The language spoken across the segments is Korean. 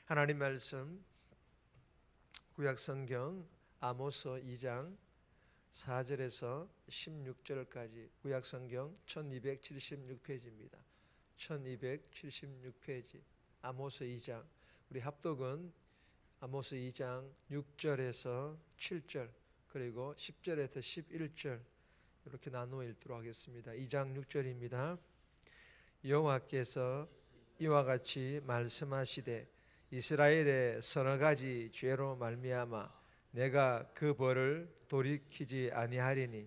하나님 말씀 구약성경 아모스 2장 4절에서 16절까지 구약성경 1276페이지입니다. 1276페이지 아모스 2장. 우리 합독은 아모스 2장 6절에서 7절 그리고 10절에서 11절 이렇게 나누어 읽도록 하겠습니다. 2장 6절입니다. 여호와께서 이와 같이 말씀하시되 이스라엘의 서너 가지 죄로 말미암아 내가 그 벌을 돌이키지 아니하리니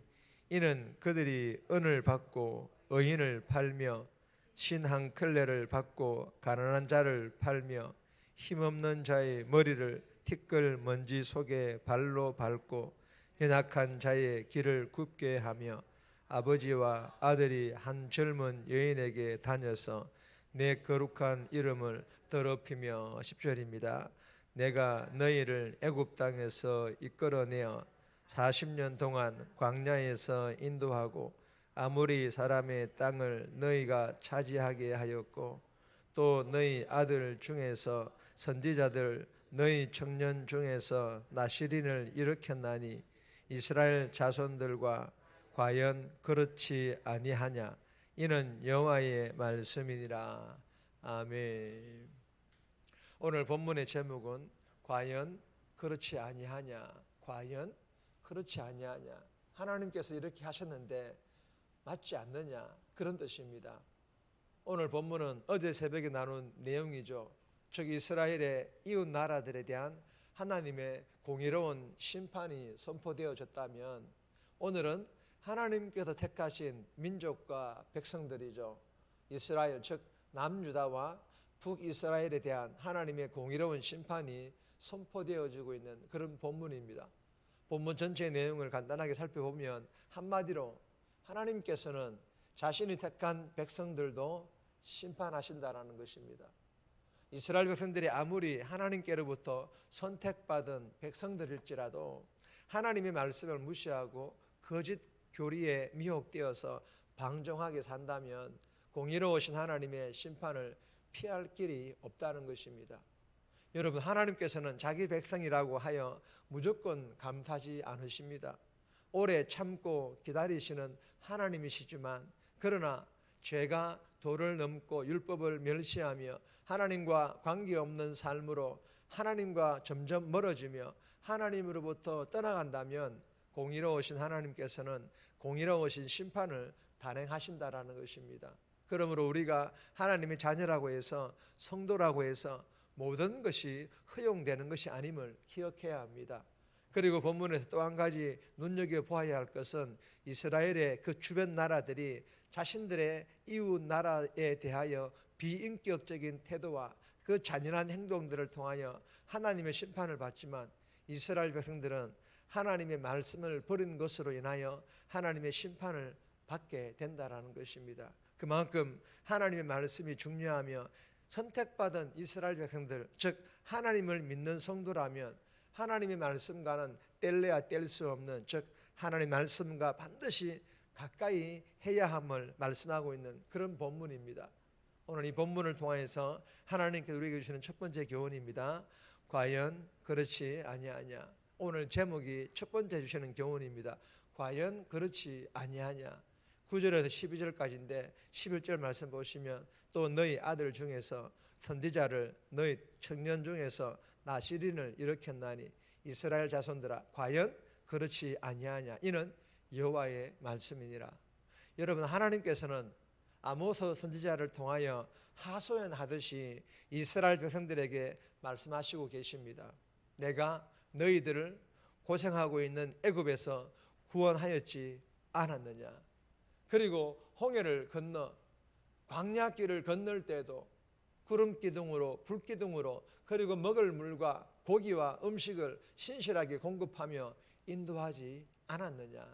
이는 그들이 은을 받고 의인을 팔며 신 한 클레를 받고 가난한 자를 팔며 힘없는 자의 머리를 티끌 먼지 속에 발로 밟고 연약한 자의 길을 굽게 하며 아버지와 아들이 한 젊은 여인에게 다녀서 내 거룩한 이름을 더럽히며 10절입니다. 내가 너희를 애굽 땅에서 이끌어내어 40년 동안 광야에서 인도하고 아모리 사람의 땅을 너희가 차지하게 하였고 또 너희 아들 중에서 선지자들 너희 청년 중에서 나시린을 일으켰나니 이스라엘 자손들과 과연 그렇지 아니하냐? 이는 여호와의 말씀이니라. 아멘. 오늘 본문의 제목은 과연 그렇지 아니하냐? 과연 그렇지 아니하냐? 하나님께서 이렇게 하셨는데 맞지 않느냐? 그런 뜻입니다. 오늘 본문은 어제 새벽에 나눈 내용이죠. 즉 이스라엘의 이웃 나라들에 대한 하나님의 공의로운 심판이 선포되어졌다면 오늘은 하나님께서 택하신 민족과 백성들이죠. 이스라엘 즉 남유다와 북이스라엘에 대한 하나님의 공의로운 심판이 선포되어지고 있는 그런 본문입니다. 본문 전체의 내용을 간단하게 살펴보면 한마디로 하나님께서는 자신이 택한 백성들도 심판하신다라는 것입니다. 이스라엘 백성들이 아무리 하나님께로부터 선택받은 백성들일지라도 하나님의 말씀을 무시하고 거짓 교리에 미혹되어서 방종하게 산다면 공의로우신 하나님의 심판을 피할 길이 없다는 것입니다. 여러분, 하나님께서는 자기 백성이라고 하여 무조건 감사하지 않으십니다. 오래 참고 기다리시는 하나님이시지만 그러나 죄가 도를 넘고 율법을 멸시하며 하나님과 관계없는 삶으로 하나님과 점점 멀어지며 하나님으로부터 떠나간다면 공의로우신 하나님께서는 공의로우신 심판을 단행하신다라는 것입니다. 그러므로 우리가 하나님의 자녀라고 해서 성도라고 해서 모든 것이 허용되는 것이 아님을 기억해야 합니다. 그리고 본문에서 또 한 가지 눈여겨보아야 할 것은 이스라엘의 그 주변 나라들이 자신들의 이웃 나라에 대하여 비인격적인 태도와 그 잔인한 행동들을 통하여 하나님의 심판을 받지만 이스라엘 백성들은 하나님의 말씀을 버린 것으로 인하여 하나님의 심판을 받게 된다라는 것입니다. 그만큼 하나님의 말씀이 중요하며 선택받은 이스라엘 백성들 즉 하나님을 믿는 성도라면 하나님의 말씀과는 뗄래야 뗄 수 없는 즉 하나님의 말씀과 반드시 가까이 해야 함을 말씀하고 있는 그런 본문입니다. 오늘 이 본문을 통해서 하나님께서 우리에게 주시는 첫 번째 교훈입니다. 과연 그렇지 아니하냐. 오늘 제목이 첫 번째 주시는 교훈입니다. 과연 그렇지 아니하냐. 9절에서 12절까지인데 11절 말씀 보시면 또 너희 아들 중에서 선지자를 너희 청년 중에서 나시린을 일으켰나니 이스라엘 자손들아 과연 그렇지 아니하냐. 이는 여호와의 말씀이니라. 여러분, 하나님께서는 아모스 선지자를 통하여 하소연하듯이 이스라엘 백성들에게 말씀하시고 계십니다. 내가 너희들을 고생하고 있는 애굽에서 구원하였지 않았느냐. 그리고 홍해를 건너 광야길을 건널 때도 구름기둥으로 불기둥으로 그리고 먹을 물과 고기와 음식을 신실하게 공급하며 인도하지 않았느냐.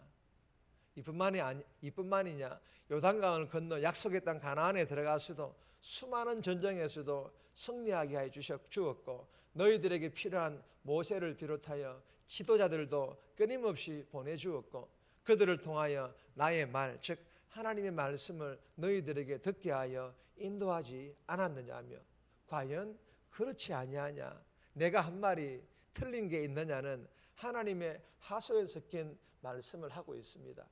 이뿐만이냐. 요단강을 건너 약속의 땅 가나안에 들어가서도 수많은 전쟁에서도 승리하게 해 주었고 너희들에게 필요한 모세를 비롯하여 지도자들도 끊임없이 보내주었고 그들을 통하여 나의 말 즉 하나님의 말씀을 너희들에게 듣게 하여 인도하지 않았느냐며 과연 그렇지 아니하냐, 내가 한 말이 틀린 게 있느냐는 하나님의 하소에 섞인 말씀을 하고 있습니다.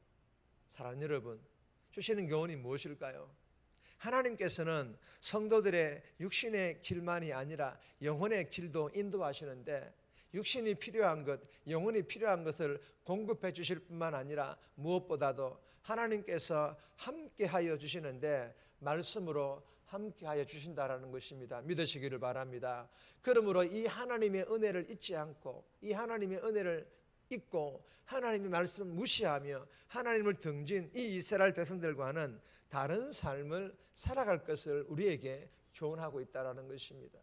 사랑하는 여러분, 주시는 교훈이 무엇일까요? 하나님께서는 성도들의 육신의 길만이 아니라 영혼의 길도 인도하시는데, 육신이 필요한 것, 영혼이 필요한 것을 공급해 주실 뿐만 아니라 무엇보다도 하나님께서 함께하여 주시는데 말씀으로 함께하여 주신다라는 것입니다. 믿으시기를 바랍니다. 그러므로 이 하나님의 은혜를 잊지 않고, 이 하나님의 은혜를 잊고 하나님의 말씀을 무시하며 하나님을 등진 이 이스라엘 백성들과는 다른 삶을 살아갈 것을 우리에게 교훈하고 있다는 것입니다.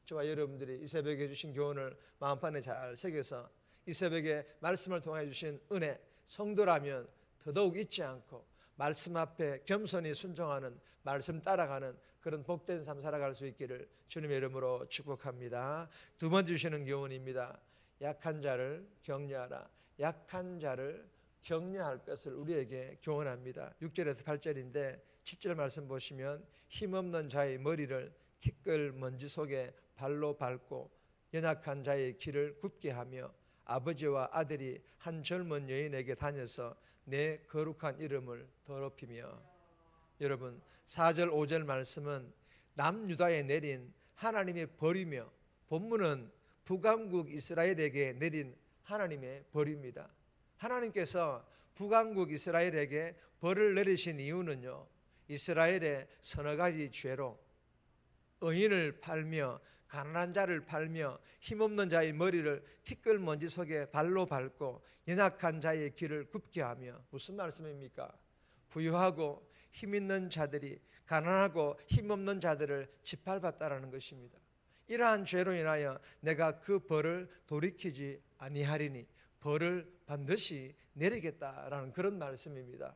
저와 여러분들이 이 새벽에 주신 교훈을 마음판에 잘 새겨서 이 새벽에 말씀을 통해 주신 은혜, 성도라면 더더욱 잊지 않고 말씀 앞에 겸손히 순종하는, 말씀 따라가는 그런 복된 삶 살아갈 수 있기를 주님의 이름으로 축복합니다. 두 번째 주시는 교훈입니다. 약한 자를 격려하라. 약한 자를 격려할 것을 우리에게 교훈합니다. 6절에서 8절인데 7절 말씀 보시면, 힘없는 자의 머리를 티끌 먼지 속에 발로 밟고 연약한 자의 길을 굽게 하며 아버지와 아들이 한 젊은 여인에게 다녀서 내 거룩한 이름을 더럽히며. 여러분, 4절 5절 말씀은 남유다에 내린 하나님의 벌이며, 본문은 북왕국 이스라엘에게 내린 하나님의 벌입니다. 하나님께서 북왕국 이스라엘에게 벌을 내리신 이유는요, 이스라엘의 서너 가지 죄로 의인을 팔며 가난한 자를 팔며 힘없는 자의 머리를 티끌먼지 속에 발로 밟고 연약한 자의 길을 굽게 하며. 무슨 말씀입니까? 부유하고 힘있는 자들이 가난하고 힘없는 자들을 짓밟았다라는 것입니다. 이러한 죄로 인하여 내가 그 벌을 돌이키지 아니하리니 벌을 반드시 내리겠다라는 그런 말씀입니다.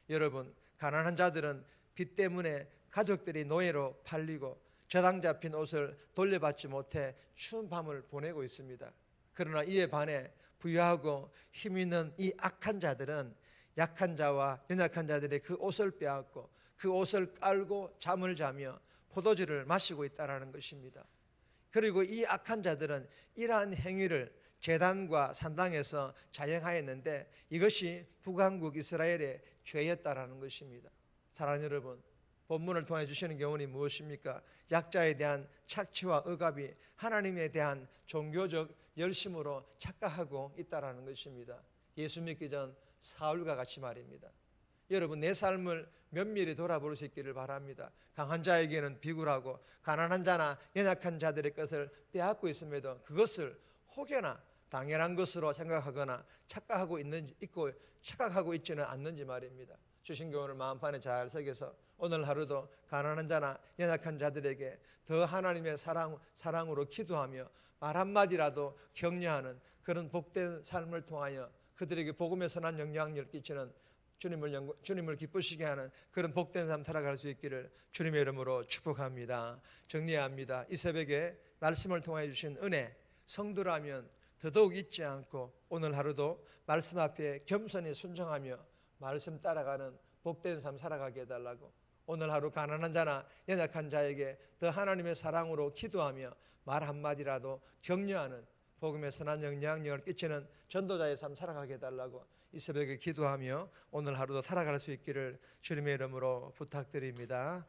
여러분, 가난한 자들은 빚 때문에 가족들이 노예로 팔리고 저당 잡힌 옷을 돌려받지 못해 추운 밤을 보내고 있습니다. 그러나 이에 반해 부유하고 힘 있는 이 악한 자들은 약한 자와 연약한 자들의 그 옷을 빼앗고 그 옷을 깔고 잠을 자며 포도주를 마시고 있다는 것입니다. 그리고 이 악한 자들은 이러한 행위를 제단과 산당에서 자행하였는데 이것이 북왕국 이스라엘의 죄였다라는 것입니다. 사랑하는 여러분, 본문을 통해 주시는 교훈이 무엇입니까? 약자에 대한 착취와 억압이 하나님에 대한 종교적 열심으로 착각하고 있다라는 것입니다. 예수 믿기 전 사울과 같이 말입니다. 여러분, 내 삶을 면밀히 돌아볼 수 있기를 바랍니다. 강한 자에게는 비굴하고 가난한 자나 연약한 자들의 것을 빼앗고 있음에도 그것을 혹여나 당연한 것으로 생각하거나 착각하고 있지는 않는지 말입니다. 주신 교훈을 마음판에 잘 새겨서 오늘 하루도 가난한 자나 연약한 자들에게 더 하나님의 사랑으로 기도하며 말 한마디라도 격려하는 그런 복된 삶을 통하여 그들에게 복음의 선한 영향력을 끼치는, 주님을 기쁘시게 하는 그런 복된 삶 살아갈 수 있기를 주님의 이름으로 축복합니다. 정리합니다. 이 새벽에 말씀을 통해 주신 은혜, 성도라면 더더욱 잊지 않고 오늘 하루도 말씀 앞에 겸손히 순종하며 말씀 따라가는 복된 삶 살아가게 해달라고, 오늘 하루 가난한 자나 연약한 자에게 더 하나님의 사랑으로 기도하며 말 한마디라도 격려하는 복음의 선한 영향력을 끼치는 전도자의 삶 살아가게 해달라고 이 새벽에 기도하며 오늘 하루도 살아갈 수 있기를 주님의 이름으로 부탁드립니다.